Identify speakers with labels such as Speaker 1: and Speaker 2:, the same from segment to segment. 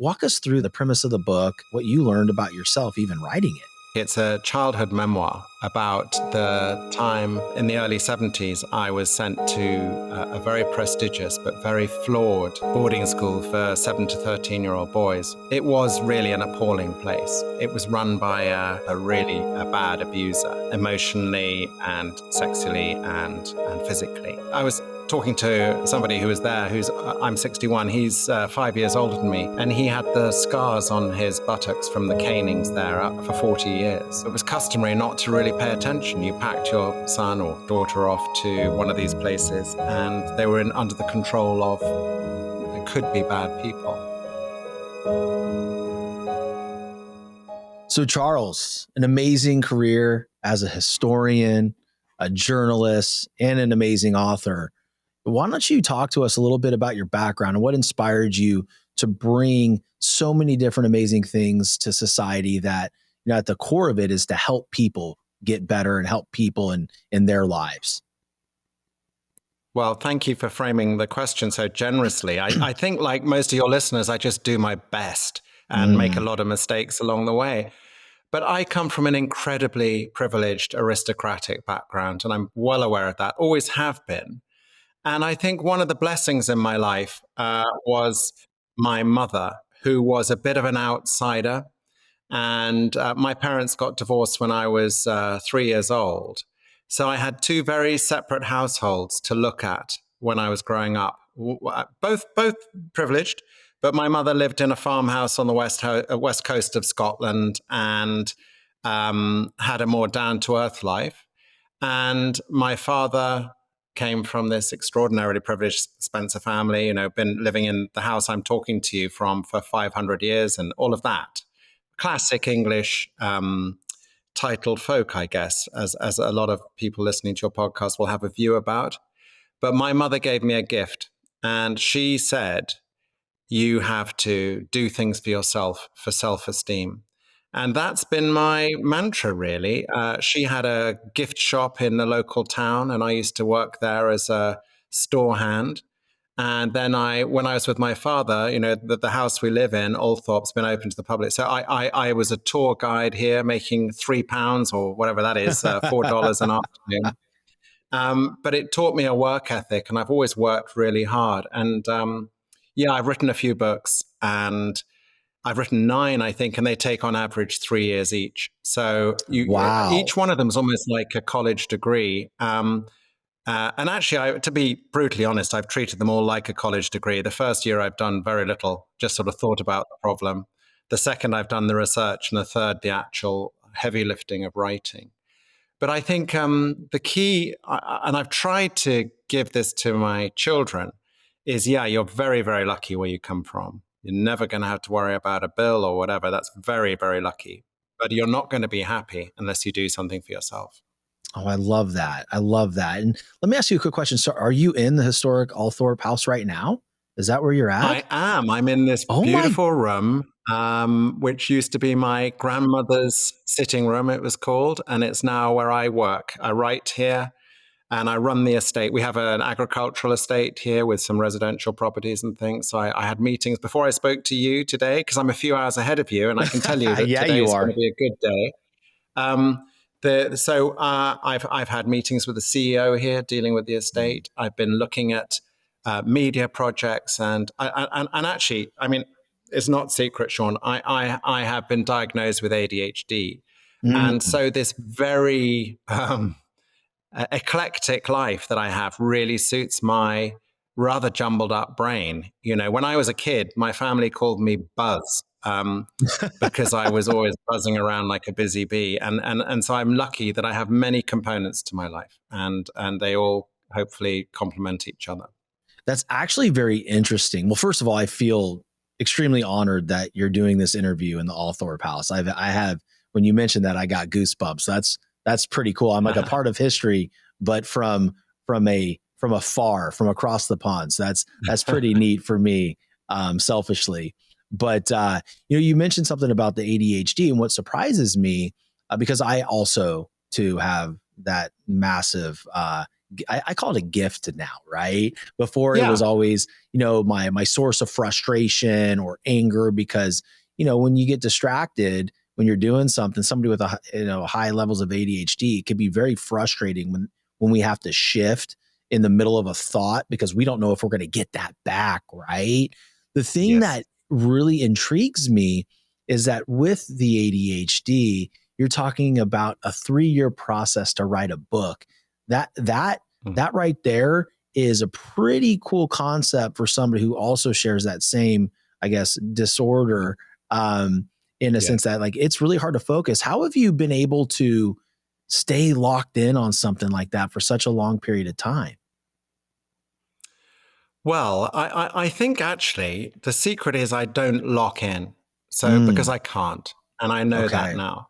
Speaker 1: Walk us through the premise of the book, what you learned about yourself, even writing it.
Speaker 2: It's a childhood memoir about the time in the early 70s I was sent to a very prestigious but very flawed boarding school for 7 to 13-year-old boys. It was really an appalling place. It was run by a really bad abuser, emotionally and sexually and physically. I was talking to somebody who was there, I'm 61, he's 5 years older than me, and he had the scars on his buttocks from the canings there for 40 years. It was customary not to really pay attention. You packed your son or daughter off to one of these places, and they were under the control of, it could be bad people.
Speaker 1: So Charles, an amazing career as a historian, a journalist, and an amazing author. Why don't you talk to us a little bit about your background and what inspired you to bring so many different amazing things to society that, you know, at the core of it is to help people get better and help people in their lives?
Speaker 2: Well, thank you for framing the question so generously. I think, like most of your listeners, I just do my best and make a lot of mistakes along the way. But I come from an incredibly privileged aristocratic background, and I'm well aware of that, always have been. And I think one of the blessings in my life was my mother, who was a bit of an outsider. And my parents got divorced when I was 3 years old. So I had two very separate households to look at when I was growing up, both privileged. But my mother lived in a farmhouse on the west coast of Scotland and had a more down-to-earth life. And my father came from this extraordinarily privileged Spencer family, you know, been living in the house I'm talking to you from for 500 years and all of that. Classic English titled folk, I guess, as a lot of people listening to your podcast will have a view about. But my mother gave me a gift, and she said, you have to do things for yourself, for self-esteem. And that's been my mantra, really. She had a gift shop in the local town, and I used to work there as a store hand. And then when I was with my father, you know, the house we live in, Althorpe's been open to the public. So I was a tour guide here, making £3 or whatever that is, $4 an afternoon. But it taught me a work ethic, and I've always worked really hard. And yeah, I've written a few books, and I've written 9, I think, and they take on average 3 years each. So
Speaker 1: Wow.
Speaker 2: Each one of them is almost like a college degree. And actually, to be brutally honest, I've treated them all like a college degree. The first year I've done very little, just sort of thought about the problem. The second I've done the research, and the third, the actual heavy lifting of writing. But I think the key, and I've tried to give this to my children, is, yeah, you're very, very lucky where you come from. You're never going to have to worry about a bill or whatever. That's very, very lucky. But you're not going to be happy unless you do something for yourself.
Speaker 1: Oh, I love that. I love that. And let me ask you a quick question. So are you in the historic Althorpe house right now? Is that where you're at?
Speaker 2: I am. I'm in this beautiful room, which used to be my grandmother's sitting room, it was called. And it's now where I work. I write here. And I run the estate. We have an agricultural estate here with some residential properties and things. So I had meetings before I spoke to you today, because I'm a few hours ahead of you, and I can tell you that
Speaker 1: Yeah,
Speaker 2: today's
Speaker 1: you are.
Speaker 2: going to be a good day. I've had meetings with the CEO here dealing with the estate. I've been looking at media projects, and actually, I mean, it's not secret, Shawn. I have been diagnosed with ADHD, and so this very eclectic life that I have really suits my rather jumbled up brain. You know, when I was a kid, my family called me Buzz because I was always buzzing around like a busy bee. And so I'm lucky that I have many components to my life, and they all hopefully complement each other.
Speaker 1: That's actually very interesting. Well, first of all, I feel extremely honored that you're doing this interview in the Althorpe house. I have, when you mentioned that, I got goosebumps. That's pretty cool. I'm like a part of history, but from afar, from across the pond. So that's pretty neat for me, selfishly. But you mentioned something about the ADHD, and what surprises me, because I also too have that massive I call it a gift now, right? Before it was
Speaker 2: Yeah.
Speaker 1: always, my source of frustration or anger, because, when you get distracted, when you're doing something, somebody with high levels of ADHD, it can be very frustrating when we have to shift in the middle of a thought because we don't know if we're going to get that back, right? The thing
Speaker 2: Yes.
Speaker 1: that really intrigues me is that with the ADHD, you're talking about a 3-year process to write a book. That right there is a pretty cool concept for somebody who also shares that same, I guess, disorder, in a sense that, like, it's really hard to focus. How have you been able to stay locked in on something like that for such a long period of time?
Speaker 2: Well, I think actually the secret is I don't lock in. So because
Speaker 1: Mm,
Speaker 2: I can't, and I know that
Speaker 1: okay.
Speaker 2: now.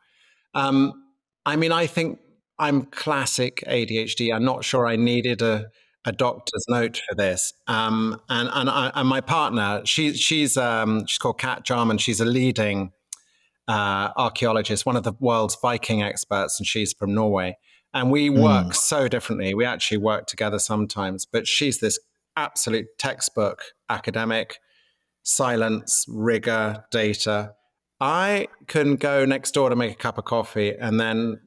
Speaker 2: Um, I mean, I think I'm classic ADHD. I'm not sure I needed a doctor's note for this. And my partner, she's called Kat Jarman. She's a leading archaeologist, one of the world's Viking experts, and she's from Norway. And we work
Speaker 1: Mm,
Speaker 2: so differently. We actually work together sometimes, but she's this absolute textbook academic, silence, rigor, data. I can go next door to make a cup of coffee and then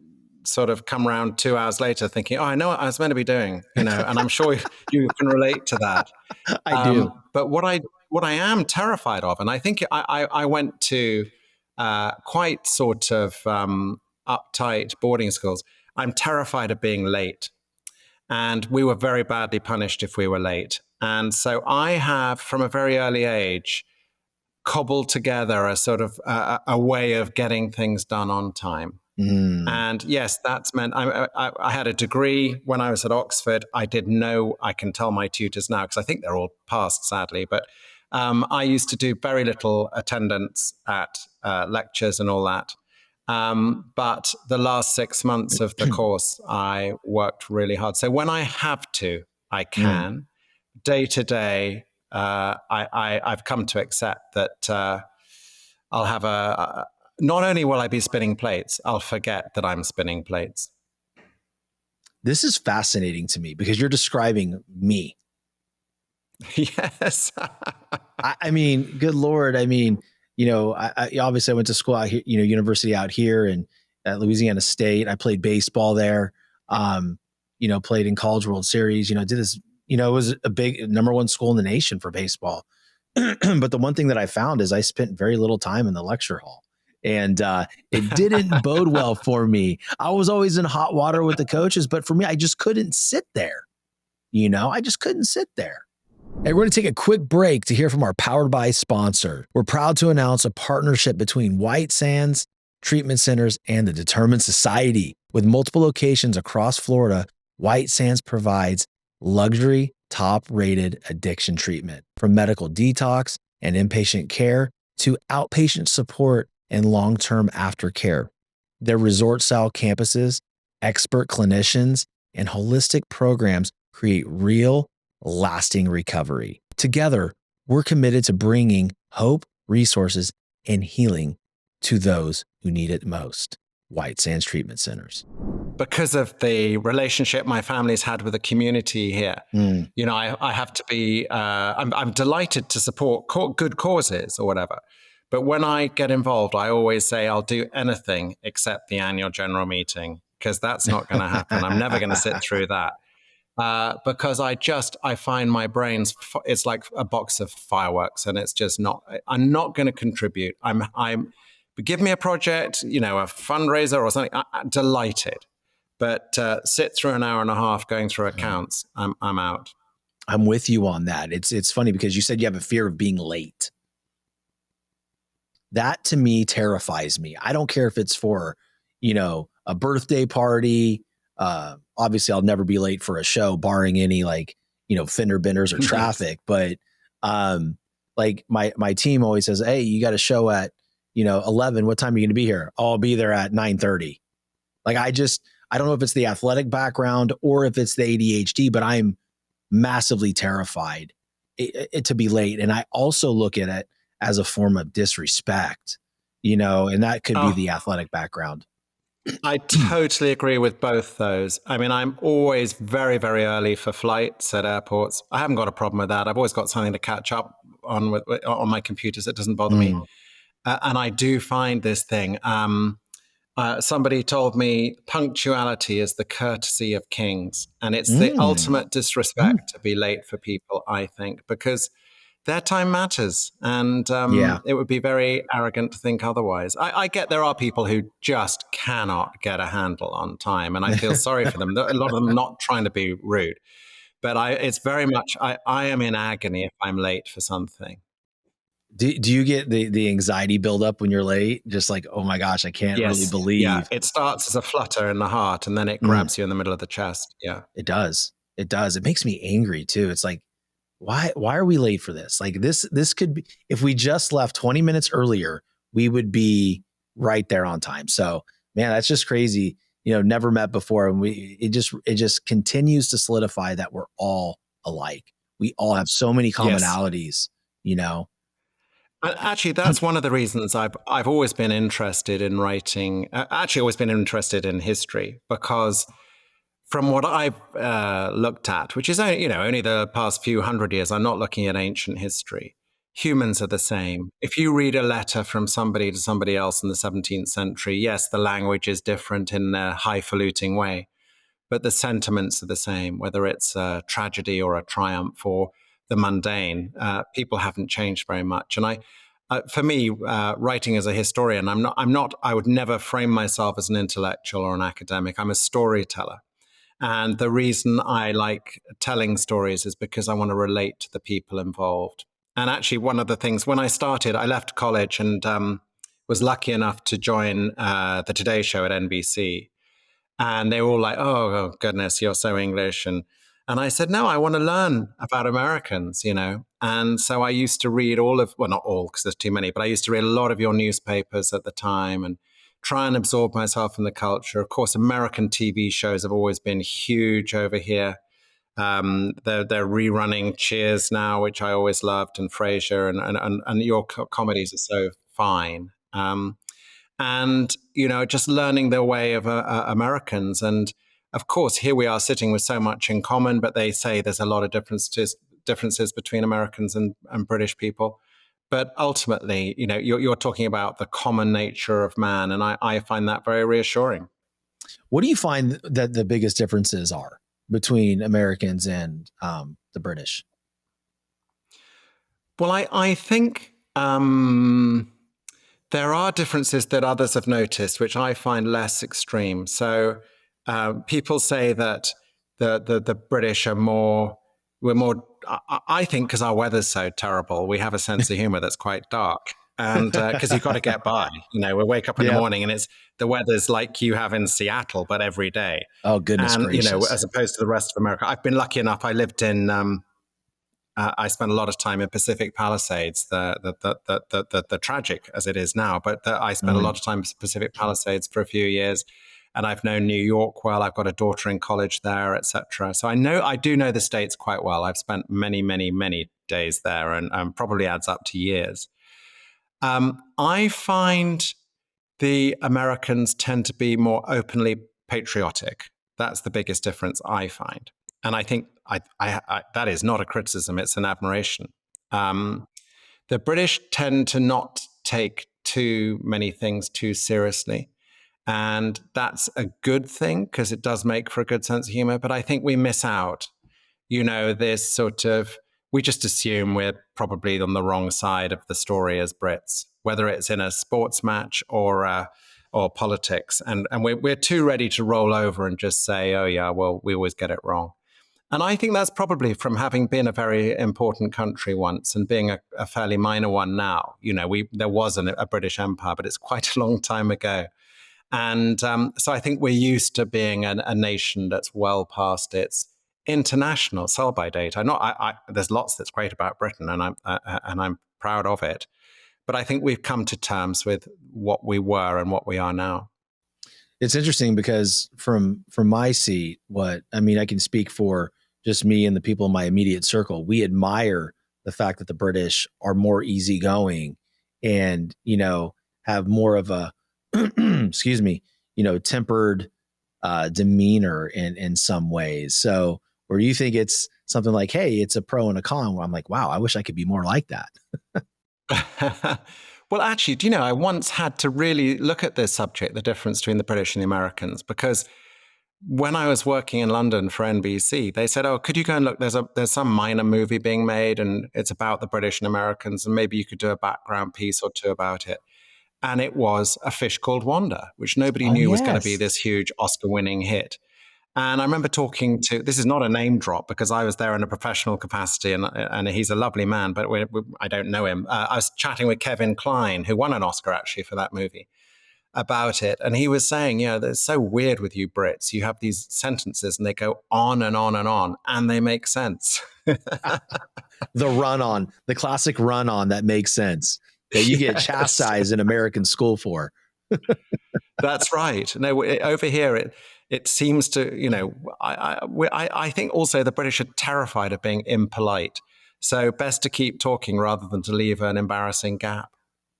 Speaker 2: sort of come around 2 hours later thinking, oh, I know what I was meant to be doing, and I'm sure you can relate to that.
Speaker 1: I do.
Speaker 2: But what I am terrified of, and I think I went to quite sort of uptight boarding schools. I'm terrified of being late, and we were very badly punished if we were late. And so I have, from a very early age, cobbled together a sort of a way of getting things done on time.
Speaker 1: Mm,
Speaker 2: And yes, that's meant I had a degree when I was at Oxford. I did know, I can tell my tutors now, because I think they're all passed, sadly, but I used to do very little attendance at lectures and all that. But the last 6 months of the course, I worked really hard. So when I have to, I
Speaker 1: mm.
Speaker 2: can. Day to day, I've come to accept that I'll have not only will I be spinning plates, I'll forget that I'm spinning plates.
Speaker 1: This is fascinating to me because you're describing me.
Speaker 2: Yes.
Speaker 1: I mean, good Lord. I mean, obviously I went to school out here, university out here and at Louisiana State. I played baseball there. Played in College World Series, did this, it was a big #1 school in the nation for baseball. But the one thing that I found is I spent very little time in the lecture hall. And it didn't bode well for me. I was always in hot water with the coaches, but for me, I just couldn't sit there. I just couldn't sit there. Hey, we're going to take a quick break to hear from our Powered by sponsor. We're proud to announce a partnership between White Sands Treatment Centers and the Determined Society. With multiple locations across Florida, White Sands provides luxury, top-rated addiction treatment, from medical detox and inpatient care to outpatient support and long-term aftercare. Their resort-style campuses, expert clinicians, and holistic programs create real, lasting recovery. Together, we're committed to bringing hope, resources, and healing to those who need it most. White Sands Treatment Centers.
Speaker 2: Because of the relationship my family's had with the community here, I have to be, I'm delighted to support good causes or whatever. But when I get involved, I always say I'll do anything except the annual general meeting, because that's not going to happen. I'm never going to sit through that. Because I find my brain's, it's like a box of fireworks, and it's just not, I'm not going to contribute. But give me a project, a fundraiser or something, I'm delighted. But sit through an hour and a half going through accounts, I'm out.
Speaker 1: I'm with you on that. It's funny because you said you have a fear of being late. That to me terrifies me. I don't care if it's for, a birthday party. Obviously I'll never be late for a show, barring any fender benders or traffic. But like my team always says, hey, you got a show at, 11. What time are you going to be here? I'll be there at 9:30. Like I don't know if it's the athletic background or if it's the ADHD, but I'm massively terrified to be late. And I also look at it as a form of disrespect, and that could be the athletic background.
Speaker 2: I totally agree with both those. I mean, I'm always very, very early for flights at airports. I haven't got a problem with that. I've always got something to catch up on on my computers. It doesn't bother me. And I do find this thing. Somebody told me punctuality is the courtesy of kings, and it's the ultimate disrespect to be late for people, I think, because their time matters, and
Speaker 1: Yeah.
Speaker 2: it would be very arrogant to think otherwise. I get there are people who just cannot get a handle on time, and I feel sorry for them. A lot of them not trying to be rude, but it's very much I am in agony if I'm late for something.
Speaker 1: Do you get the anxiety build up when you're late? Just like, oh my gosh, I can't really
Speaker 2: Yes, yeah.
Speaker 1: believe.
Speaker 2: It starts as a flutter in the heart, and then it grabs you in the middle of the chest. Yeah.
Speaker 1: It does. It does. It makes me angry too. It's like, why are we late for this? Like this could be, if we just left 20 minutes earlier, we would be right there on time. So man, that's just crazy. Never met before. And it just continues to solidify that we're all alike. We all have so many commonalities,
Speaker 2: Actually, that's one of the reasons I've always been interested in writing. Actually, always been interested in history, because from what I've looked at, which is only the past few hundred years, I'm not looking at ancient history. Humans are the same. If you read a letter from somebody to somebody else in the 17th century, yes, the language is different in a highfalutin way, but the sentiments are the same, whether it's a tragedy or a triumph or the mundane. People haven't changed very much. And for me, writing as a historian, I would never frame myself as an intellectual or an academic. I'm a storyteller. And the reason I like telling stories is because I want to relate to the people involved. And actually, one of the things, when I started, I left college and was lucky enough to join the Today Show at NBC. And they were all like, oh goodness, you're so English. And I said, no, I want to learn about Americans, And so I used to read not all, because there's too many, but I used to read a lot of your newspapers at the time and try and absorb myself in the culture. Of course, American TV shows have always been huge over here. They're rerunning Cheers now, which I always loved, and Frasier, and your comedies are so fine. And just learning the way of Americans. And of course, here we are sitting with so much in common, but they say there's a lot of differences between Americans and British people. But ultimately, you're talking about the common nature of man, and I find that very reassuring.
Speaker 1: What do you find that the biggest differences are between Americans and the British?
Speaker 2: Well, I think there are differences that others have noticed, which I find less extreme. So people say that the British are we're more, I think, because our weather's so terrible, we have a sense of humor that's quite dark. And because you've got to get by, we wake up in the morning and the weather's like you have in Seattle, but every day.
Speaker 1: Oh, goodness gracious.
Speaker 2: As opposed to the rest of America. I've been lucky enough. I lived in, I spent a lot of time in Pacific Palisades, the tragic as it is now, but I spent a lot of time in Pacific Palisades for a few years. And I've known New York well. I've got a daughter in college there, etc. So I do know the States quite well. I've spent many, many, many days there, and probably adds up to years. I find the Americans tend to be more openly patriotic. That's the biggest difference I find. And I think that is not a criticism, it's an admiration. The British tend to not take too many things too seriously. And that's a good thing because it does make for a good sense of humor. But I think we miss out, this sort of, we just assume we're probably on the wrong side of the story as Brits, whether it's in a sports match or politics. And we're too ready to roll over and just say, oh, yeah, well, we always get it wrong. And I think that's probably from having been a very important country once and being a fairly minor one now. There was a British Empire, but it's quite a long time ago. And so I think we're used to being a nation that's well past its international sell-by date. There's lots that's great about Britain, and I'm proud of it. But I think we've come to terms with what we were and what we are now.
Speaker 1: It's interesting because from my seat, I can speak for just me and the people in my immediate circle. We admire the fact that the British are more easygoing and, have more of a, excuse me, tempered demeanor in some ways. So, or do you think it's something like, hey, it's a pro and a con, where I'm like, wow, I wish I could be more like that?
Speaker 2: Well, actually, do you know, I once had to really look at this subject, the difference between the British and the Americans, because when I was working in London for NBC, they said, "Oh, could you go and look? There's some minor movie being made, and it's about the British and Americans, and maybe you could do a background piece or two about it." And it was A Fish Called Wanda, which nobody
Speaker 1: Oh,
Speaker 2: knew was going to be
Speaker 1: yes.
Speaker 2: this huge Oscar-winning hit. And I remember talking to, this is not a name drop because I was there in a professional capacity, and he's a lovely man, but I don't know him. I was chatting with Kevin Kline, who won an Oscar actually for that movie, about it. And he was saying, it's so weird with you Brits. You have these sentences and they go on and on and on, and they make sense.
Speaker 1: The classic run on that makes sense, that you get
Speaker 2: Yes.
Speaker 1: chastised in American school for.
Speaker 2: That's right. No, over here, it seems to, I think also the British are terrified of being impolite. So best to keep talking rather than to leave an embarrassing gap.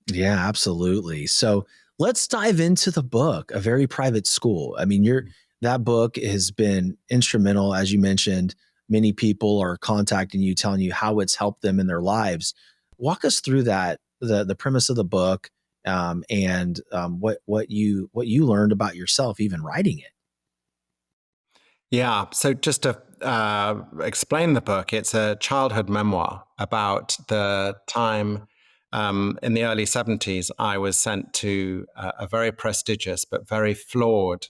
Speaker 1: Yeah, absolutely. So let's dive into the book, A Very Private School. I mean, that book has been instrumental, as you mentioned. Many people are contacting you, telling you how it's helped them in their lives. Walk us through that, the premise of the book, and what you learned about yourself, even writing it.
Speaker 2: Yeah. So just to explain the book, it's a childhood memoir about the time in the early 70s. I was sent to a very prestigious but very flawed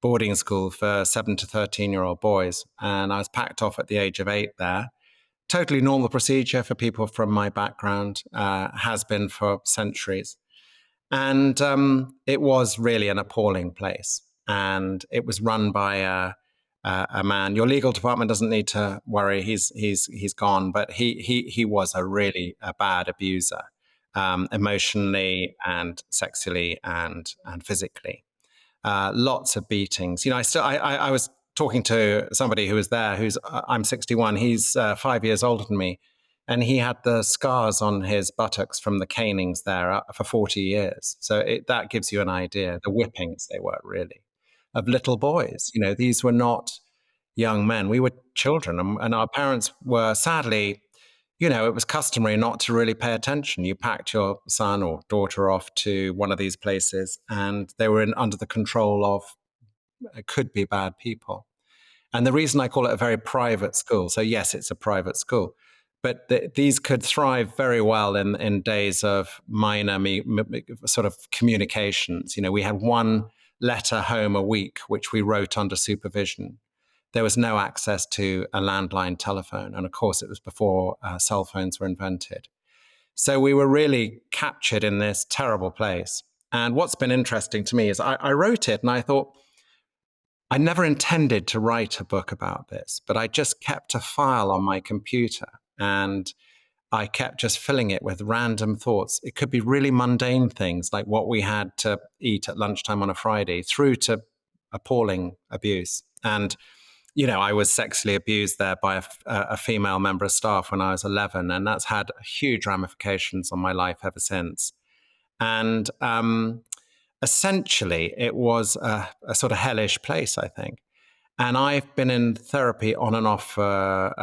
Speaker 2: boarding school for 7 to 13-year-old boys. And I was packed off at the age of 8 there. Totally normal procedure for people from my background, has been for centuries. And it was really an appalling place. And it was run by a man. Your legal department doesn't need to worry; he's gone. But he was a bad abuser, emotionally and sexually and physically. Lots of beatings. I was talking to somebody who was there. I'm 61. He's 5 years older than me, and he had the scars on his buttocks from the canings there for 40 years. So that gives you an idea. The whippings, they were really of little boys. These were not young men. We were children, and our parents were sadly, it was customary not to really pay attention. You packed your son or daughter off to one of these places, and they were under the control of could be bad people. And the reason I call it a very private school, so yes, it's a private school, but these could thrive very well in days of minor sort of communications. We had one letter home a week, which we wrote under supervision. There was no access to a landline telephone. And of course, it was before cell phones were invented. So we were really captured in this terrible place. And what's been interesting to me is I wrote it and I thought, I never intended to write a book about this, but I just kept a file on my computer and I kept just filling it with random thoughts. It could be really mundane things like what we had to eat at lunchtime on a Friday, through to appalling abuse. And I was sexually abused there by a female member of staff when I was 11, and that's had huge ramifications on my life ever since. And essentially, it was a sort of hellish place, I think. And I've been in therapy on and off for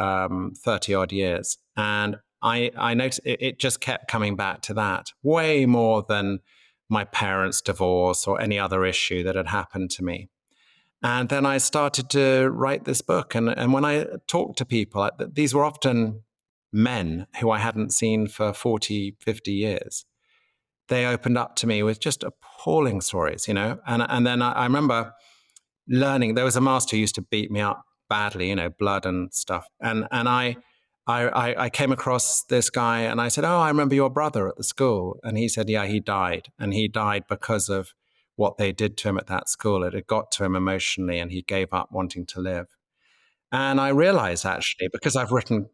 Speaker 2: 30 odd years. And I noticed it just kept coming back to that way more than my parents' divorce or any other issue that had happened to me. And then I started to write this book. And when I talked to people, these were often men who I hadn't seen for 40, 50 years. They opened up to me with just appalling stories, And then I remember learning, there was a master who used to beat me up badly, blood and stuff. And I came across this guy and I said, "Oh, I remember your brother at the school." And he said, "Yeah, he died. And he died because of what they did to him at that school. It had got to him emotionally and he gave up wanting to live." And I realized actually, because I've written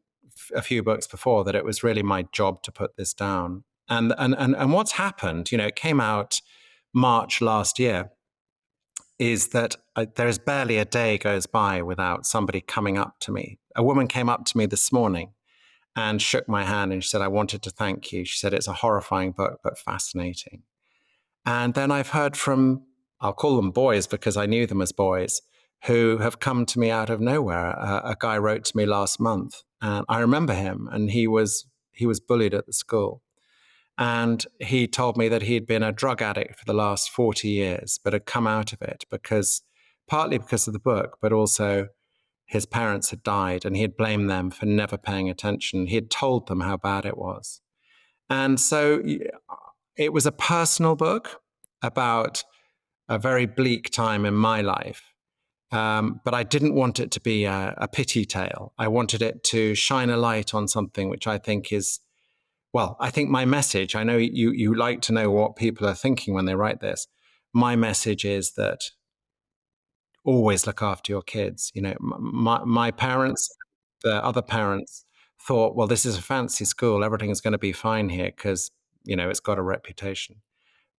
Speaker 2: a few books before, that it was really my job to put this down. And what's happened, it came out March last year, is that there is barely a day goes by without somebody coming up to me. A woman came up to me this morning and shook my hand and she said, "I wanted to thank you." She said, "It's a horrifying book, but fascinating." And then I've heard from I'll call them boys because I knew them as boys, who have come to me out of nowhere. A guy wrote to me last month, and I remember him, and he was bullied at the school. And he told me that he'd been a drug addict for the last 40 years, but had come out of it partly because of the book, but also his parents had died and he had blamed them for never paying attention. He had told them how bad it was. And so it was a personal book about a very bleak time in my life. But I didn't want it to be a pity tale. I wanted it to shine a light on something which I think is, well, I think my message, I know you like to know what people are thinking when they write this. My message is that always look after your kids. You know, my parents, the other parents thought, well, this is a fancy school. Everything is going to be fine here because, you know, it's got a reputation.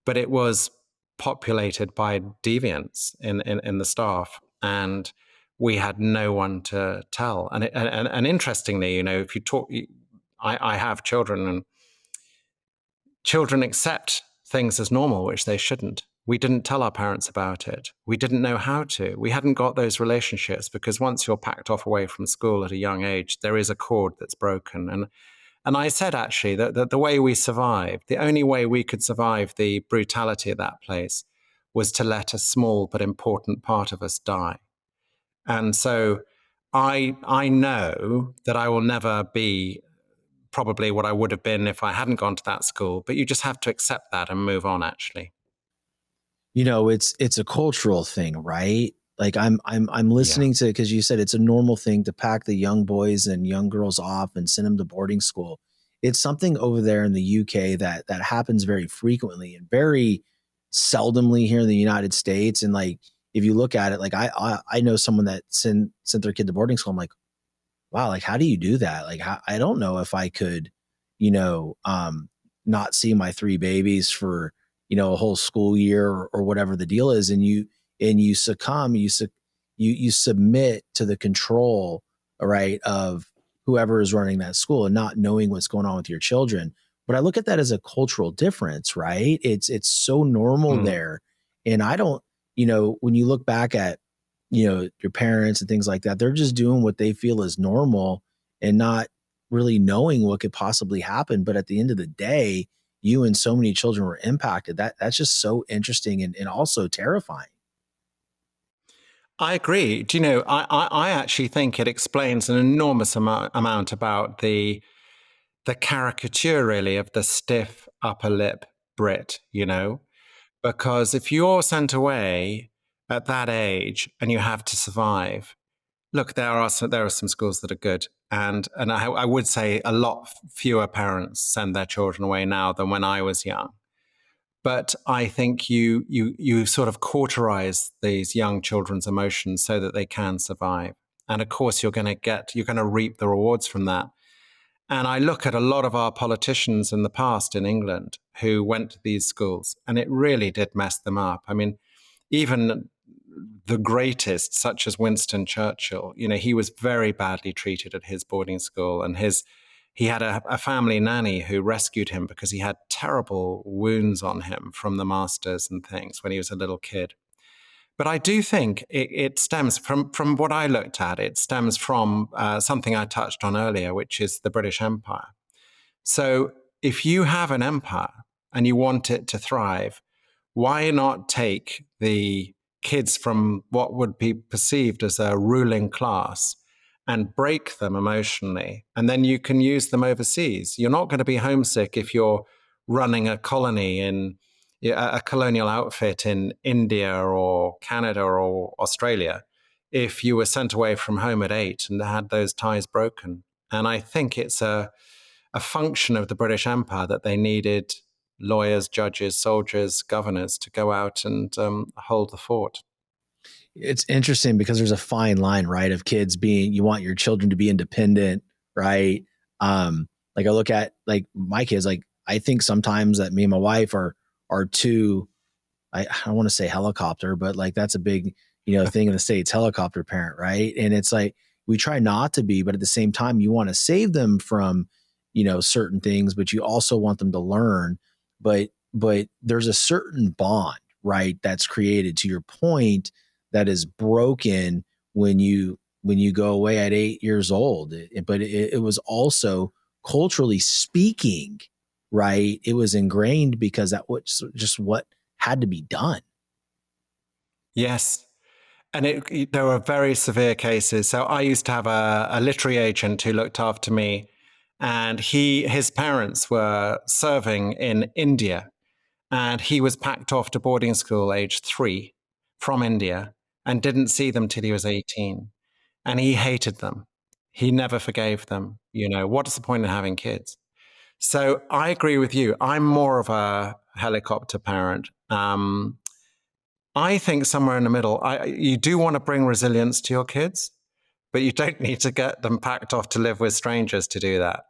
Speaker 2: But it was populated by deviants in the staff. And we had no one to tell. And interestingly, you know, if you talk, I have children, and children accept things as normal, which they shouldn't. We didn't tell our parents about it. We didn't know how to. We hadn't got those relationships, because once you're packed off away from school at a young age, there is a cord that's broken. And I said, actually, that the way we survived, the only way we could survive the brutality at that place, was to let a small but important part of us die. And so I know that I will never be probably what I would have been if I hadn't gone to that school, but you just have to accept that and move on, actually.
Speaker 1: You know, it's a cultural thing, right? Like I'm listening to, because you said it's a normal thing to pack the young boys and young girls off and send them to boarding school. It's something over there in the UK that happens very frequently and very seldomly here in the United States. And like, if you look at it, like I know someone that sent their kid to boarding school. I'm like, wow, like how do you do that? Like I don't know if I could, not see my three babies for, a whole school year or whatever the deal is. And you succumb, you submit to the control, right, of whoever is running that school and not knowing what's going on with your children. But I look at that as a cultural difference, right? It's so normal there. And I don't, when you look back at, your parents and things like that, they're just doing what they feel is normal and not really knowing what could possibly happen. But at the end of the day, you and so many children were impacted. That's just so interesting and also terrifying.
Speaker 2: I agree. Do you know, I actually think it explains an enormous amount about the caricature, really, of the stiff upper lip Brit, because if you're sent away at that age and you have to survive, look, there are some schools that are good. And I would say a lot fewer parents send their children away now than when I was young. But I think you sort of cauterize these young children's emotions so that they can survive. And of course, you're going to reap the rewards from that. And I look at a lot of our politicians in the past in England who went to these schools, and it really did mess them up. I mean, even the greatest, such as Winston Churchill, he was very badly treated at his boarding school, and he had a family nanny who rescued him because he had terrible wounds on him from the masters and things when he was a little kid. But I do think it stems from what I looked at. It stems from something I touched on earlier, which is the British Empire. So if you have an empire and you want it to thrive, why not take the kids from what would be perceived as a ruling class and break them emotionally, and then you can use them overseas? You're not going to be homesick if you're running a colony in a colonial outfit in India or Canada or Australia if you were sent away from home at 8 and had those ties broken. And I think it's a function of the British Empire that they needed lawyers, judges, soldiers, governors to go out and hold the fort.
Speaker 1: It's interesting because there's a fine line, right, of kids you want your children to be independent, right? Like I look at like my kids, like I think sometimes that me and my wife are too, I don't want to say helicopter, but like that's a big, thing in the States, helicopter parent, right? And it's like we try not to be, but at the same time, you want to save them from, certain things, but you also want them to learn. But there's a certain bond, right, that's created, to your point, that is broken when you go away at 8 years old. But it was also, culturally speaking, right, it was ingrained because that was just what had to be done.
Speaker 2: Yes. And there were very severe cases. So I used to have a literary agent who looked after me, and his parents were serving in India, and he was packed off to boarding school age 3 from India and didn't see them till he was 18. And he hated them. He never forgave them. What's the point in having kids? So I agree with you. I'm more of a helicopter parent. I think somewhere in the middle, you do want to bring resilience to your kids, but you don't need to get them packed off to live with strangers to do that.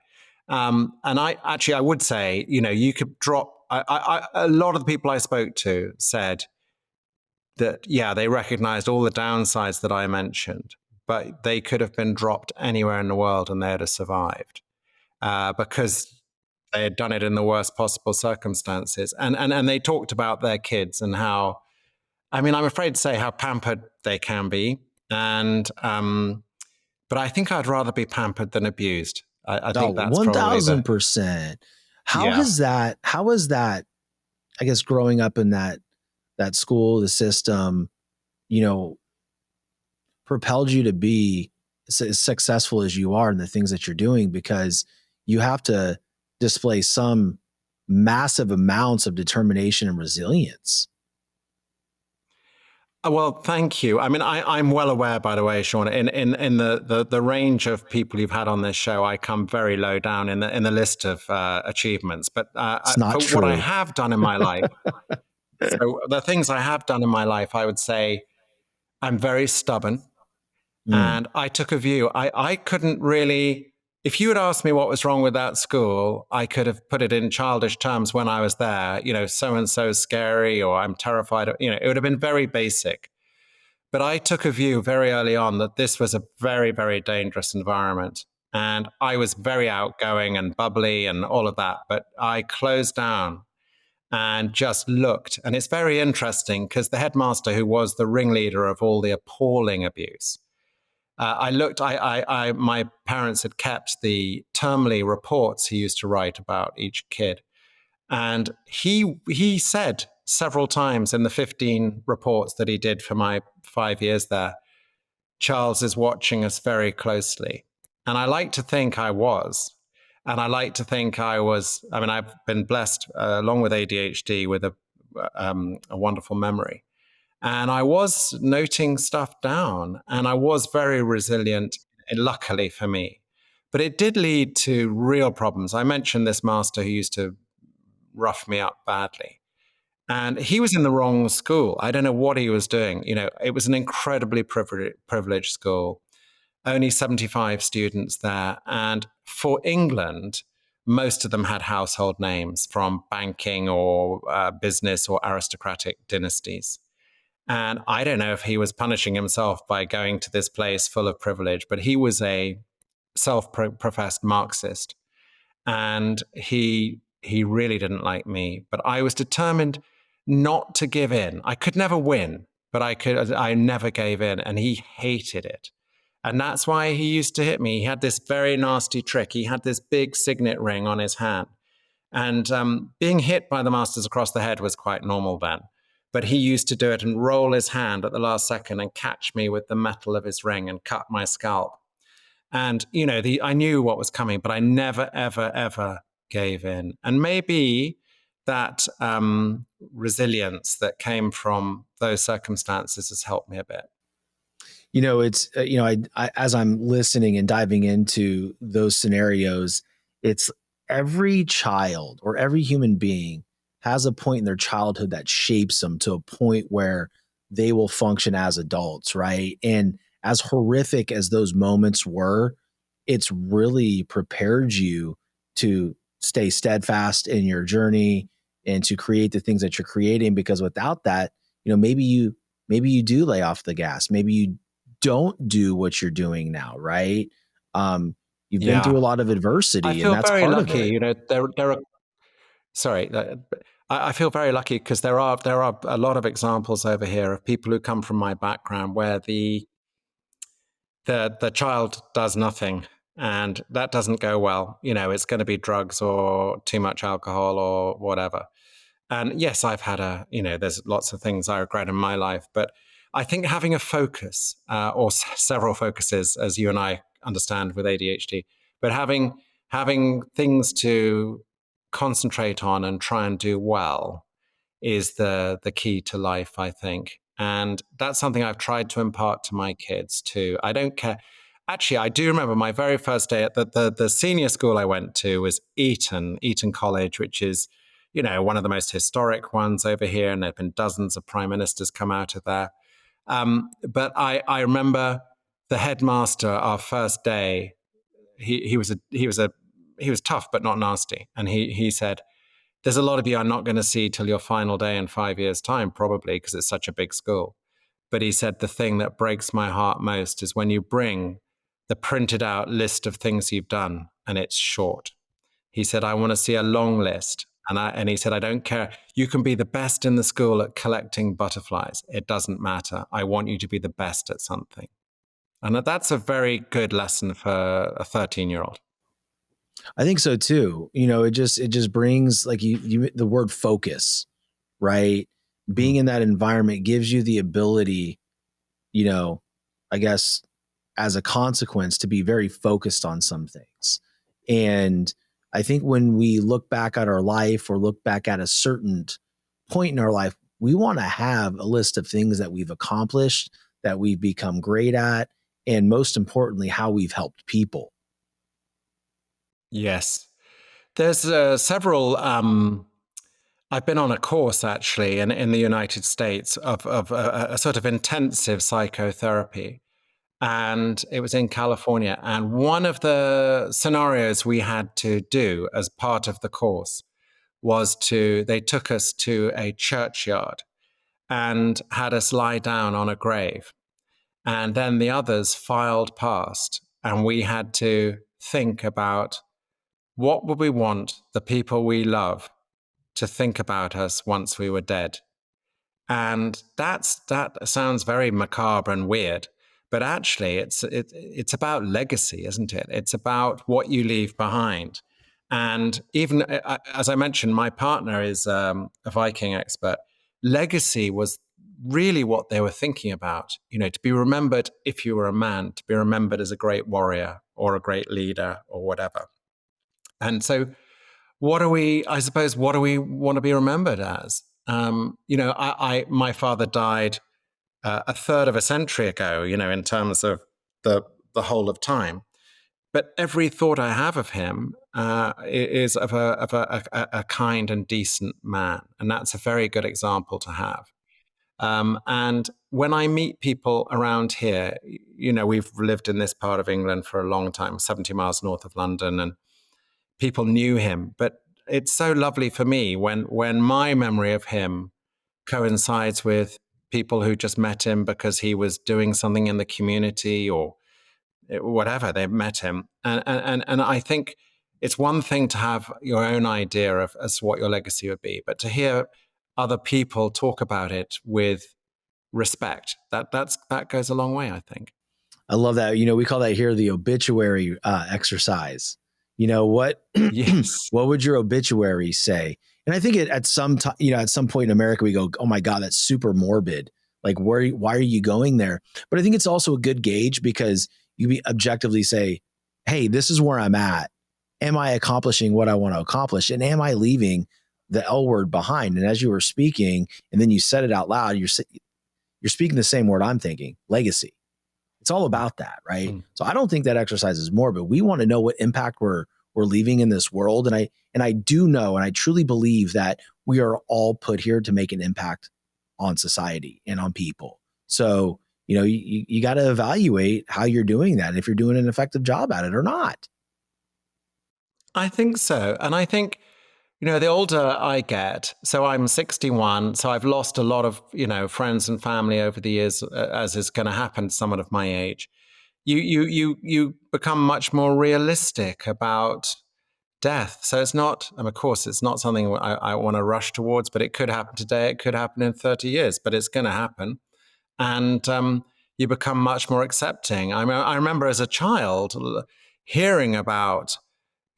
Speaker 2: And I would say, you could drop. A lot of the people I spoke to said that, yeah, they recognized all the downsides that I mentioned, but they could have been dropped anywhere in the world and they'd have survived because they had done it in the worst possible circumstances. And they talked about their kids and how, I'm afraid to say how pampered they can be. And, but I think I'd rather be pampered than abused. I think that's probably
Speaker 1: 1000%. How
Speaker 2: Yeah.
Speaker 1: has that, I guess, growing up in that school, the system, propelled you to be as successful as you are in the things that you're doing? Because you have to display some massive amounts of determination and resilience.
Speaker 2: Well, thank you. I'm well aware, by the way, Shawn, in the range of people you've had on this show, I come very low down in the list of achievements. But
Speaker 1: It's not true.
Speaker 2: What I have done in my life, so the things I have done in my life, I would say I'm very stubborn. And I took a view. I couldn't really, if you had asked me what was wrong with that school, I could have put it in childish terms when I was there, so-and-so scary, or I'm terrified. It would have been very basic. But I took a view very early on that this was a very, very dangerous environment. And I was very outgoing and bubbly and all of that. But I closed down and just looked. And it's very interesting because the headmaster, who was the ringleader of all the appalling abuse, I looked, my parents had kept the termly reports he used to write about each kid. And he said several times in the 15 reports that he did for my 5 years there, Charles is watching us very closely. And I like to think I was. And I like to think I've been blessed, along with ADHD, with a wonderful memory. And I was noting stuff down, and I was very resilient, luckily for me. But it did lead to real problems. I mentioned this master who used to rough me up badly. And he was in the wrong school. I don't know what he was doing. It was an incredibly privileged school, only 75 students there. And for England, most of them had household names from banking or business or aristocratic dynasties. And I don't know if he was punishing himself by going to this place full of privilege, but he was a self-professed Marxist. And he really didn't like me. But I was determined not to give in. I could never win, but I never gave in. And he hated it. And that's why he used to hit me. He had this very nasty trick. He had this big signet ring on his hand. And being hit by the masters across the head was quite normal then. But he used to do it and roll his hand at the last second and catch me with the metal of his ring and cut my scalp. And, I knew what was coming, but I never, ever, ever gave in. And maybe that resilience that came from those circumstances has helped me a bit.
Speaker 1: It's, I as I'm listening and diving into those scenarios, it's every child or every human being has a point in their childhood that shapes them to a point where they will function as adults, right? And as horrific as those moments were, it's really prepared you to stay steadfast in your journey and to create the things that you're creating. Because without that, maybe you do lay off the gas. Maybe you don't do what you're doing now, right? You've been through a lot of adversity.
Speaker 2: I feel
Speaker 1: and that's
Speaker 2: very
Speaker 1: part
Speaker 2: lucky.
Speaker 1: Of it.
Speaker 2: There are. Sorry, I feel very lucky because there are a lot of examples over here of people who come from my background where the child does nothing and that doesn't go well. You know, it's going to be drugs or too much alcohol or whatever. And yes, I've had there's lots of things I regret in my life, but I think having a focus or several focuses, as you and I understand with ADHD, but having things to concentrate on and try and do well is the key to life, I think. And that's something I've tried to impart to my kids too. I don't care. Actually, I do remember my very first day at the senior school I went to was Eton College, which is, you know, one of the most historic ones over here. And there have been dozens of prime ministers come out of there. But I remember the headmaster, our first day, he was tough, but not nasty. And he said, there's a lot of you I'm not going to see till your final day in 5 years' time, probably, because it's such a big school. But he said, the thing that breaks my heart most is when you bring the printed out list of things you've done and it's short. He said, I want to see a long list. And he said, I don't care. You can be the best in the school at collecting butterflies. It doesn't matter. I want you to be the best at something. And that's a very good lesson for a 13-year-old.
Speaker 1: I think so too. You know, it just brings, like you the word focus, right? Being in that environment gives you the ability, you know, I guess as a consequence, to be very focused on some things. And I think when we look back at our life or look back at a certain point in our life, we want to have a list of things that we've accomplished, that we've become great at, and most importantly, how we've helped people.
Speaker 2: Yes. There's several. I've been on a course actually in the United States of a sort of intensive psychotherapy. And it was in California. And one of the scenarios we had to do as part of the course was they took us to a churchyard and had us lie down on a grave. And then the others filed past, and we had to think about what would we want the people we love to think about us once we were dead. And that sounds very macabre and weird, but actually it's about legacy, isn't it? It's about what you leave behind. And even as I mentioned, my partner is a Viking expert. Legacy was really what they were thinking about, you know, to be remembered if you were a man, to be remembered as a great warrior or a great leader or whatever. And so what do we want to be remembered as? You know, my father died a third of a century ago, you know, in terms of the whole of time. But every thought I have of him is of a kind and decent man. And that's a very good example to have. And when I meet people around here, you know, we've lived in this part of England for a long time, 70 miles north of London, and people knew him. But it's so lovely for me when my memory of him coincides with people who just met him because he was doing something in the community or whatever, they met him. And I think it's one thing to have your own idea of as what your legacy would be, but to hear other people talk about it with respect, that goes a long way, I think.
Speaker 1: I love that. You know, we call that here the obituary exercise. You know, what would your obituary say? And I think at some time, you know, at some point in America, we go, oh my God, that's super morbid. Like, why are you going there? But I think it's also a good gauge because you objectively say, hey, this is where I'm at. Am I accomplishing what I want to accomplish? And am I leaving the L word behind? And as you were speaking, and then you said it out loud, you're speaking the same word I'm thinking, legacy. It's all about that, right? So I don't think that exercise is morbid. We want to know what impact we're leaving in this world. And I do know, and I truly believe that we are all put here to make an impact on society and on people. So, you know, you got to evaluate how you're doing that, and if you're doing an effective job at it or not.
Speaker 2: I think so. And I think, you know, the older I get, so I'm 61, so I've lost a lot of, you know, friends and family over the years, as is going to happen to someone of my age. You become much more realistic about death. So it's not, and of course, it's not something I want to rush towards, but it could happen today. It could happen in 30 years, but it's going to happen. And you become much more accepting. I remember as a child hearing about,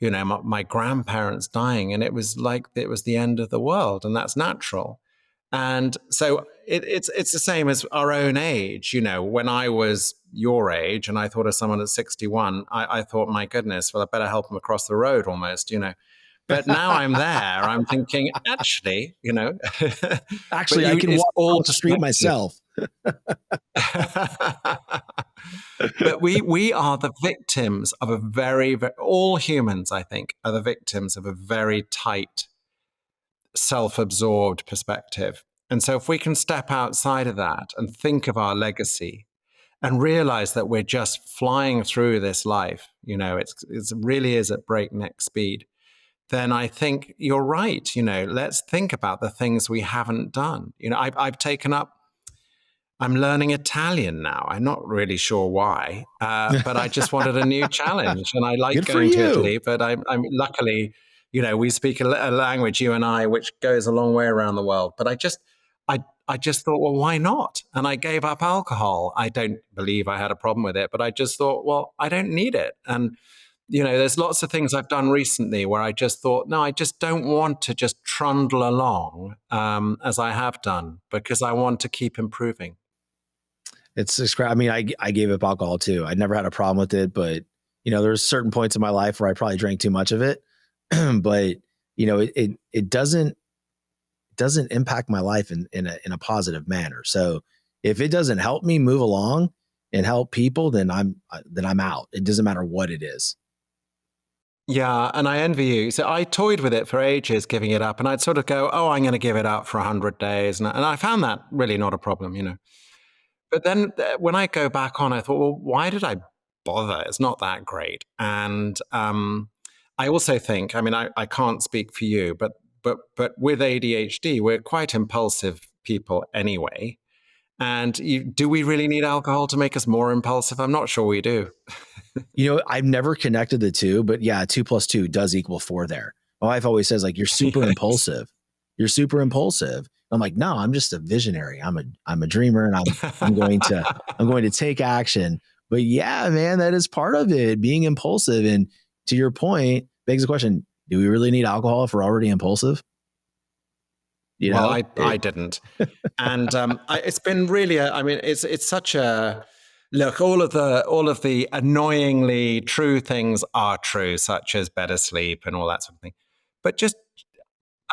Speaker 2: my grandparents dying, and it was like it was the end of the world, and that's natural. And so it's the same as our own age. When I was your age and I thought of someone at 61, I thought, my goodness, well, I better help them across the road almost, But now I'm there, I'm thinking, actually,
Speaker 1: Actually, I can walk
Speaker 2: all
Speaker 1: off the street myself.
Speaker 2: But we are the victims of a very, very, all humans, I think, are the victims of a very tight, self-absorbed perspective. And so if we can step outside of that and think of our legacy and realize that we're just flying through this life, it really is at breakneck speed, then I think you're right. Let's think about the things we haven't done. I've taken up, I'm learning Italian now. I'm not really sure why, but I just wanted a new challenge, and I like going to Italy. But I'm luckily, we speak a language, you and I, which goes a long way around the world. But I just thought, well, why not? And I gave up alcohol. I don't believe I had a problem with it, but I just thought, well, I don't need it. And there's lots of things I've done recently where I just thought, no, I just don't want to just trundle along as I have done, because I want to keep improving.
Speaker 1: It's I mean, I gave up alcohol too. I never had a problem with it, but there's certain points in my life where I probably drank too much of it. But it doesn't impact my life in a positive manner. So if it doesn't help me move along and help people, then I'm out. It doesn't matter what it is.
Speaker 2: Yeah, and I envy you. So I toyed with it for ages, giving it up, and I'd sort of go, oh, I'm going to give it up for 100 days. And I found that really not a problem, But then when I go back on, I thought, well, why did I bother? It's not that great. And I also think, I can't speak for you, but with ADHD, we're quite impulsive people anyway. And do we really need alcohol to make us more impulsive? I'm not sure we do.
Speaker 1: I've never connected the two, but yeah, 2 + 2 does equal 4 there. My wife always says, like, you're super impulsive. You're super impulsive. I'm like, no, I'm just a visionary. I'm a dreamer, and I'm going to take action. But yeah, man, that is part of it, being impulsive. And to your point, begs the question, do we really need alcohol if we're already impulsive?
Speaker 2: Well, I didn't. And it's been really, it's such a, look, all of the annoyingly true things are true, such as better sleep and all that sort of thing. But just,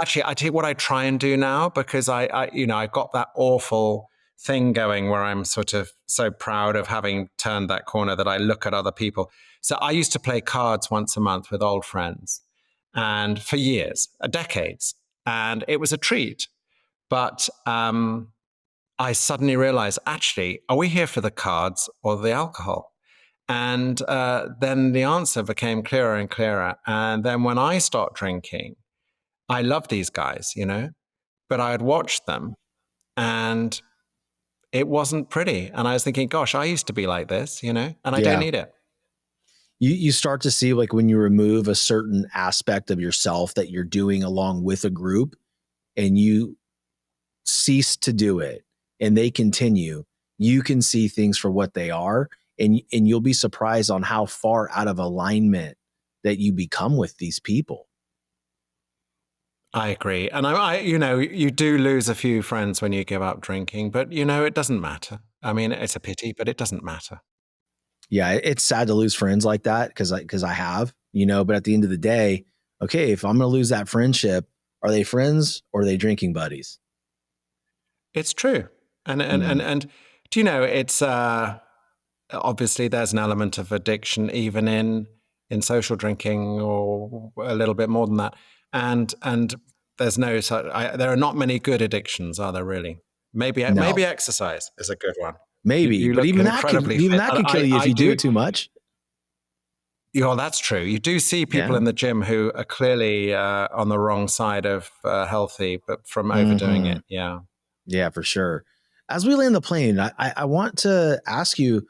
Speaker 2: actually, I tell you what I try and do now, because I've got that awful thing going where I'm sort of so proud of having turned that corner that I look at other people. So I used to play cards once a month with old friends, and for years, decades, and it was a treat. But I suddenly realized, actually, are we here for the cards or the alcohol? And then the answer became clearer and clearer. And then when I stopped drinking, I love these guys, but I had watched them and it wasn't pretty. And I was thinking, gosh, I used to be like this, and I don't need it.
Speaker 1: You start to see, like, when you remove a certain aspect of yourself that you're doing along with a group, and you cease to do it and they continue, you can see things for what they are. And you'll be surprised on how far out of alignment that you become with these people.
Speaker 2: I agree. And you do lose a few friends when you give up drinking, but it doesn't matter. It's a pity, but it doesn't matter.
Speaker 1: Yeah. It's sad to lose friends like that, because I have, but at the end of the day, okay, if I'm going to lose that friendship, are they friends or are they drinking buddies?
Speaker 2: It's true. And it's obviously there's an element of addiction even in social drinking, or a little bit more than that. And there's there are not many good addictions, are there really? Maybe exercise is a good one.
Speaker 1: Maybe, but even that can kill you if you do it too much.
Speaker 2: Yeah, that's true. You do see people in the gym who are clearly on the wrong side of healthy, but from overdoing it. Yeah.
Speaker 1: Yeah, for sure. As we land the plane, I want to ask you,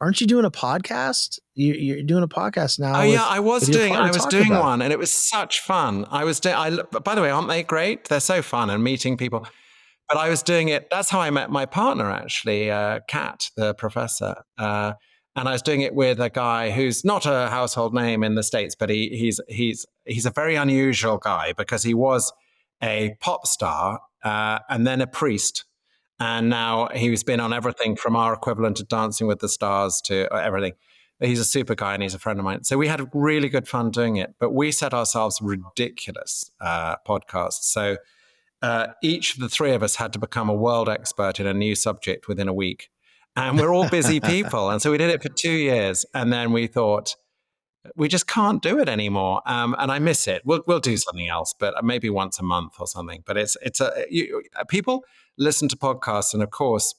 Speaker 1: aren't you doing a podcast? You're doing a podcast now.
Speaker 2: Oh yeah, I was doing
Speaker 1: about
Speaker 2: one, and it was such fun. By the way, aren't they great? They're so fun, and meeting people. But I was doing it. That's how I met my partner, actually, Kat, the professor. And I was doing it with a guy who's not a household name in the States, but he's a very unusual guy because he was a pop star and then a priest. And now he's been on everything from our equivalent of Dancing with the Stars to everything. He's a super guy and he's a friend of mine. So we had really good fun doing it. But we set ourselves ridiculous podcasts. So each of the three of us had to become a world expert in a new subject within a week. And we're all busy people. And so we did it for 2 years. And then we thought, we just can't do it anymore. And I miss it. We'll do something else, but maybe once a month or something. But people listen to podcasts. And of course,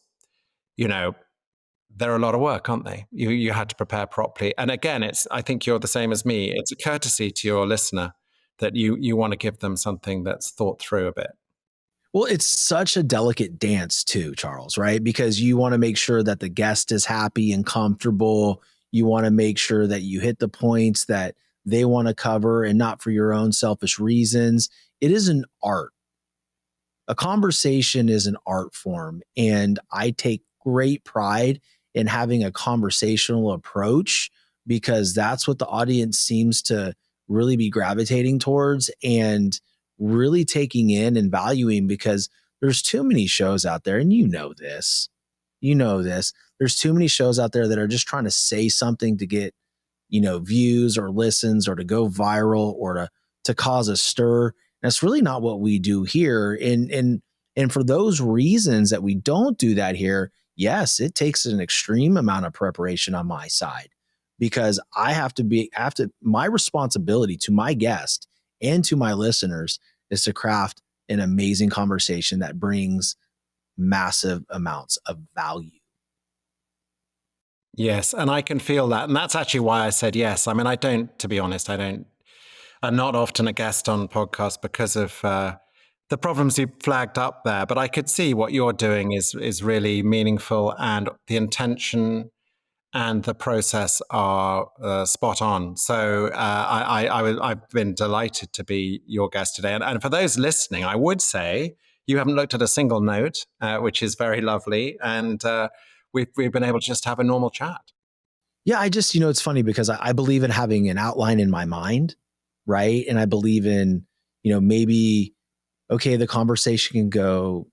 Speaker 2: they're a lot of work, aren't they? You had to prepare properly. And again, I think you're the same as me. It's a courtesy to your listener that you want to give them something that's thought through a bit.
Speaker 1: Well, it's such a delicate dance too, Charles, right? Because you want to make sure that the guest is happy and comfortable. You want to make sure that you hit the points that they want to cover and not for your own selfish reasons. It is an art. A conversation is an art form. And I take great pride in having a conversational approach because that's what the audience seems to really be gravitating towards and really taking in and valuing, because there's too many shows out there. And this, there's too many shows out there that are just trying to say something to get, views or listens or to go viral or to cause a stir. And that's really not what we do here. And for those reasons that we don't do that here, yes, it takes an extreme amount of preparation on my side because my responsibility to my guest and to my listeners is to craft an amazing conversation that brings massive amounts of value.
Speaker 2: Yes, and I can feel that. And that's actually why I said yes. I mean, to be honest, I'm not often a guest on podcasts because of the problems you flagged up there. But I could see what you're doing is really meaningful, and the intention and the process are spot on. So I've been delighted to be your guest today. And for those listening, I would say you haven't looked at a single note, which is very lovely. And we've been able to just have a normal chat.
Speaker 1: Yeah, I just, it's funny because I believe in having an outline in my mind, right? And I believe in, maybe, okay, the conversation can go,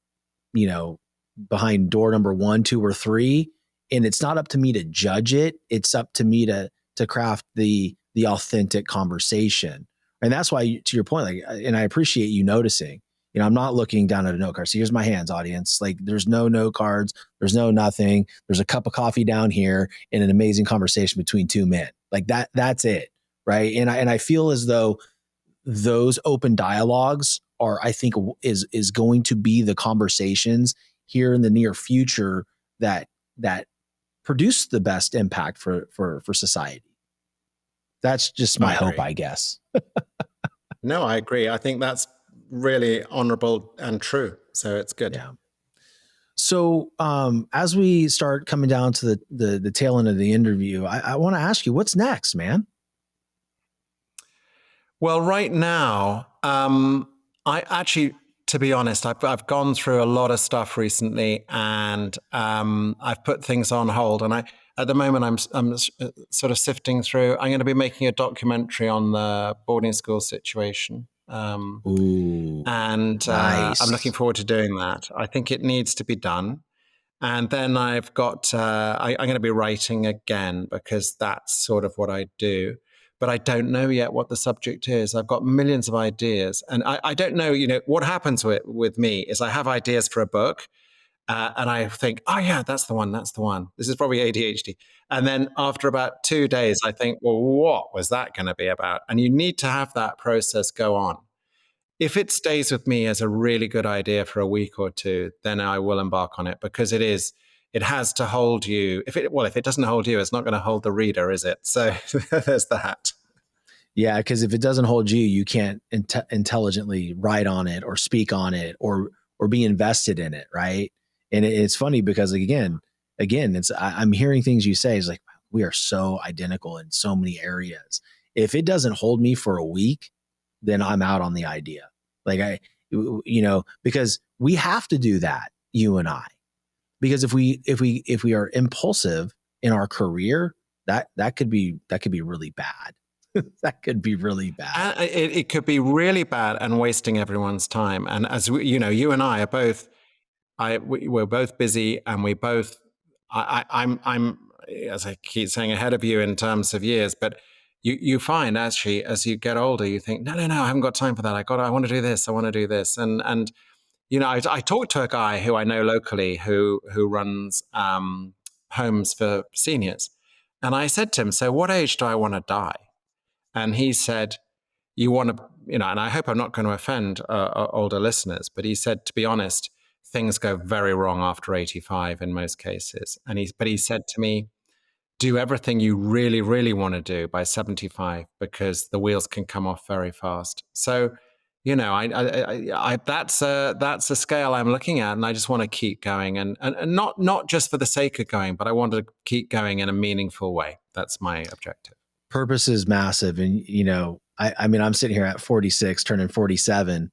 Speaker 1: behind door number 1, 2, or 3. And it's not up to me to judge it. It's up to me to craft the authentic conversation. And that's why, to your point, and I appreciate you noticing, I'm not looking down at a note card. So here's my hands, audience. There's no note cards. There's no nothing. There's a cup of coffee down here and an amazing conversation between two men. That's it. Right. And I feel as though those open dialogues I think is going to be the conversations here in the near future that produce the best impact for society. That's just my hope, I guess.
Speaker 2: No, I agree. I think that's really honorable and true. So it's good.
Speaker 1: Yeah. So as we start coming down to the tail end of the interview, I want to ask you, what's next, man?
Speaker 2: Well, right now, I actually, to be honest, I've gone through a lot of stuff recently, and I've put things on hold. And at the moment, I'm sort of sifting through. I'm going to be making a documentary on the boarding school situation.
Speaker 1: Ooh,
Speaker 2: and
Speaker 1: nice.
Speaker 2: I'm looking forward to doing that. I think it needs to be done. And then I've got, I'm going to be writing again because that's sort of what I do. But I don't know yet what the subject is. I've got millions of ideas. And I don't know, what happens with me is I have ideas for a book. And I think, oh yeah, that's the one. This is probably ADHD. And then after about 2 days, I think, well, what was that going to be about? And you need to have that process go on. If it stays with me as a really good idea for a week or two, then I will embark on it because it has to hold you. If it doesn't hold you, it's not going to hold the reader, is it? So there's that.
Speaker 1: Yeah, because if it doesn't hold you, you can't intelligently write on it or speak on it or be invested in it, right? And it's funny because, again, again, I'm hearing things you say is like, we are so identical in so many areas. If it doesn't hold me for a week, then I'm out on the idea. Like because we have to do that, you and I, because if we are impulsive in our career, that could be really bad. That could be really bad.
Speaker 2: It could be really bad and wasting everyone's time. And as you and I are both, we're both busy, and we both, I'm, as I keep saying, ahead of you in terms of years, but you find actually as you get older, you think, no, I haven't got time for that. I want to do this. I want to do this. And I talked to a guy who I know locally who runs homes for seniors. And I said to him, so what age do I want to die? And he said, you want to, and I hope I'm not going to offend older listeners, but he said, to be honest, things go very wrong after 85 in most cases. But he said to me, do everything you really, really want to do by 75, because the wheels can come off very fast. So, that's a scale I'm looking at, and I just want to keep going, and not just for the sake of going, but I want to keep going in a meaningful way. That's my objective.
Speaker 1: Purpose is massive. And, I'm sitting here at 46, turning 47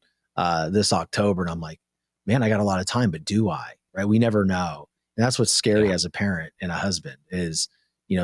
Speaker 1: this October, and I'm like, man, I got a lot of time, but do I? Right? We never know. And that's what's scary as a parent and a husband is,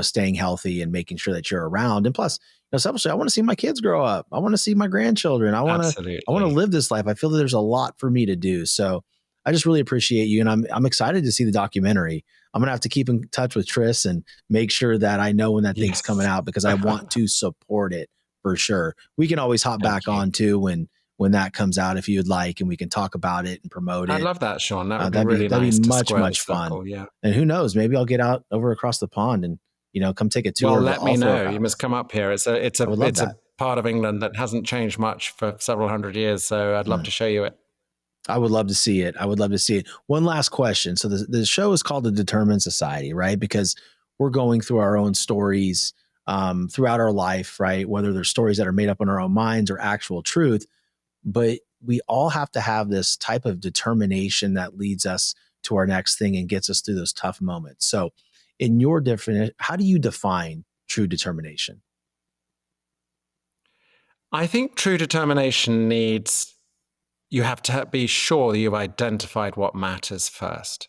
Speaker 1: staying healthy and making sure that you're around. And plus, selfishly, I want to see my kids grow up. I want to see my grandchildren. I want to live this life. I feel that there's a lot for me to do. So I just really appreciate you. And I'm excited to see the documentary. I'm going to have to keep in touch with Tris and make sure that I know when that thing's coming out, because I want to support it for sure. We can always hop back on too when that comes out, if you'd like, and we can talk about it and promote it.
Speaker 2: I'd love that, Shawn. That would be really nice.
Speaker 1: That'd be much fun.
Speaker 2: Yeah.
Speaker 1: And who knows, maybe I'll get out over across the pond and, come take a tour.
Speaker 2: Well, let me know. You must come up here. It's a part of England that hasn't changed much for several hundred years. So I'd love to show you it.
Speaker 1: I would love to see it. One last question. So the show is called The Determined Society, right? Because we're going through our own stories throughout our life, right? Whether they're stories that are made up in our own minds or actual truth, but we all have to have this type of determination that leads us to our next thing and gets us through those tough moments. So in your definition, how do you define true determination?
Speaker 2: I think true determination you have to be sure that you've identified what matters first,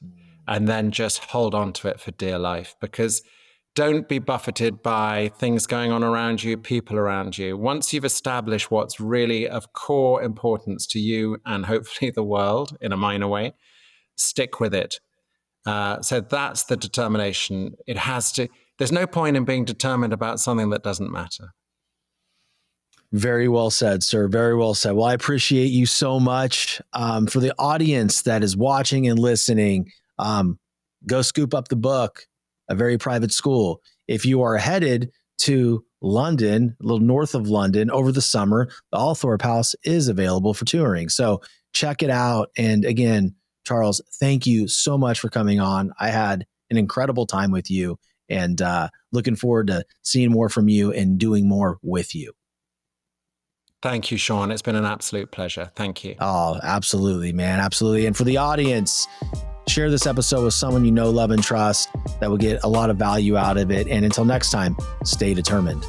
Speaker 2: and then just hold on to it for dear life, because don't be buffeted by things going on around you, people around you. Once you've established what's really of core importance to you and hopefully the world in a minor way, stick with it. So that's the determination. There's no point in being determined about something that doesn't matter.
Speaker 1: Very well said, sir. Very well said. Well, I appreciate you so much. For the audience that is watching and listening, go scoop up the book, A Very Private School. If you are headed to London, a little north of London over the summer, the Althorp House is available for touring. So check it out. And again, Charles, thank you so much for coming on. I had an incredible time with you, and looking forward to seeing more from you and doing more with you.
Speaker 2: Thank you, Shawn. It's been an absolute pleasure. Thank you.
Speaker 1: Oh, absolutely, man. Absolutely. And for the audience, share this episode with someone you know, love, and trust that will get a lot of value out of it. And until next time, stay determined.